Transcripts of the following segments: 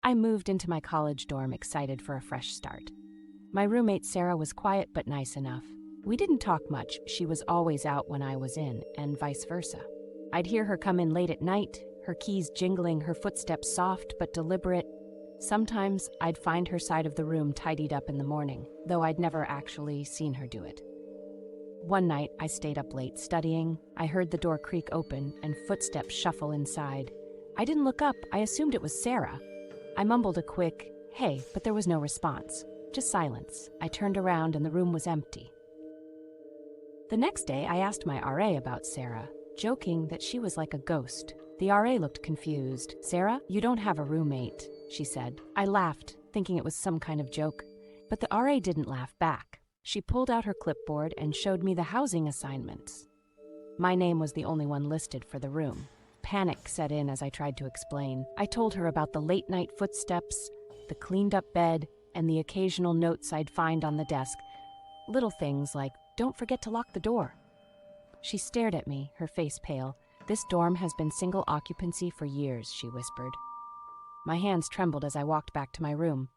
I moved into my college dorm excited for a fresh start. My roommate Sarah was quiet but nice enough. We didn't talk much, she was always out when I was in, and vice versa. I'd hear her come in late at night, her keys jingling, her footsteps soft but deliberate. Sometimes I'd find her side of the room tidied up in the morning, though I'd never actually seen her do it. One night, I stayed up late studying. I heard the door creak open and footsteps shuffle inside. I didn't look up, I assumed it was Sarah. I mumbled a quick, "Hey," but there was no response, just silence. I turned around and the room was empty. The next day, I asked my RA about Sarah, joking that she was like a ghost. The RA looked confused. "Sarah, you don't have a roommate," she said. I laughed, thinking it was some kind of joke, but the RA didn't laugh back. She pulled out her clipboard and showed me the housing assignments. My name was the only one listed for the room. Panic set in as I tried to explain. I told her about the late-night footsteps, the cleaned-up bed, and the occasional notes I'd find on the desk. Little things like, "Don't forget to lock the door." She stared at me, her face pale. "This dorm has been single occupancy for years," she whispered. My hands trembled as I walked back to my room.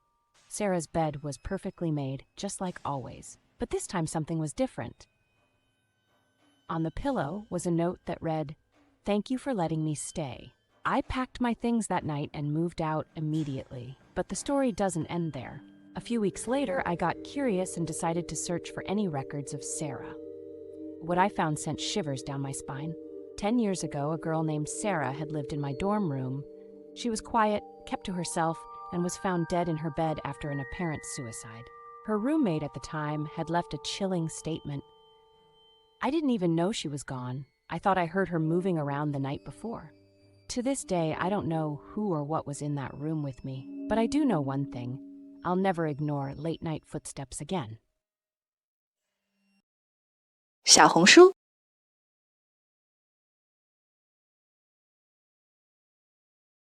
Sarah's bed was perfectly made, just like always, but this time something was different. On the pillow was a note that read, "Thank you for letting me stay." I packed my things that night and moved out immediately, but the story doesn't end there. A few weeks later, I got curious and decided to search for any records of Sarah. What I found sent shivers down my spine. 10 years ago, a girl named Sarah had lived in my dorm room. She was quiet, kept to herself, and was found dead in her bed after an apparent suicide. Her roommate at the time had left a chilling statement. I didn't even know she was gone. I thought I heard her moving around the night before. To this day, I don't know who or what was in that room with me, but I do know one thing. I'll never ignore late-night footsteps again. 小红书